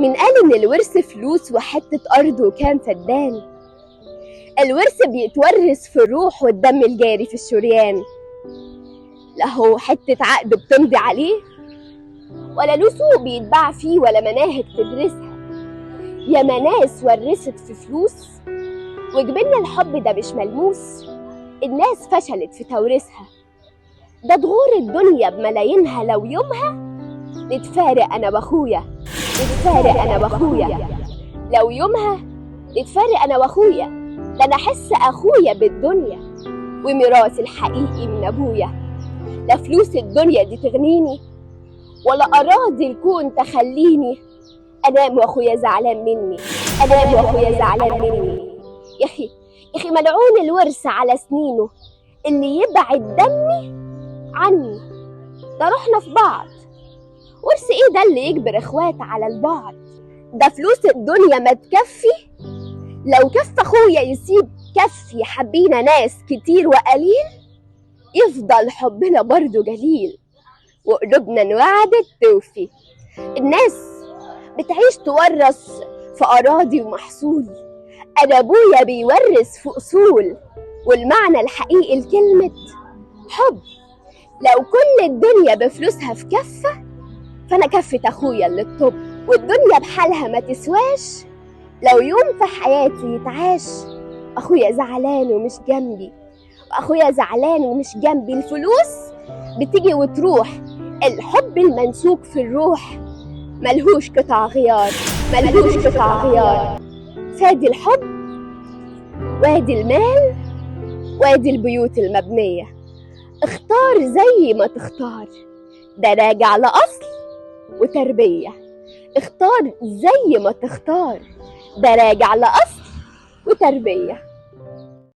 مين قال إن الورث فلوس وحتة أرض وكام فدان؟ الورث بيتورث في الروح والدم الجاري في الشريان، لا هو حتة عقد بتمضي عليه، ولا له سوق بيتباع فيه، ولا مناهج تدرسها. يا ناس ورثت في فلوس وجبنا الحب ده مش ملموس، الناس فشلت في توريثها. ده تغور الدنيا بملايينها، لو يومها نتفارق أنا وأخويا، نتفارق أنا وأخويا، لو يومها نتفارق أنا وأخويا. ده أنا أحس أخويا بالدنيا وميراث الحقيقي من أبويا. لا فلوس الدنيا دي تغنيني، ولا أراضي الكون تخليني أنام وأخويا زعلان مني، أنام وأخويا زعلان مني. يا أخي ملعون الورث على سنينه، اللي يبعد دمي عني ده رحنا في بعض. ورث إيه ده اللي يجبر إخوات على البعد؟ ده فلوس الدنيا ما تكفي، لو كف أخويا يسيب كفي. حبينا ناس كتير وقليل، يفضل حبنا برضو جليل، وقلوبنا انوعدت توفي. الناس بتعيش تورث في أراضي ومحصول، أنا أبويا بيورث في أصول، والمعنى الحقيقي لكلمة حب. لو كل الدنيا بفلوسها في كفة، فأنا كفة أخويا اللي الطب. والدنيا بحالها ما تسواش، لو يوم في حياتي يتعاش أخويا زعلان ومش جنبي، وأخويا زعلان ومش جنبي. الفلوس بتيجي وتروح، الحب الممسوك في الروح ملهوش قطع غيار، ملهوش قطع غيار. فادي الحب وادي المال وادي البيوت المبنية. اختار زي ما تختار، ده راجع لأصل وتربية. اختار زي ما تختار، ده راجع لأصل وتربية.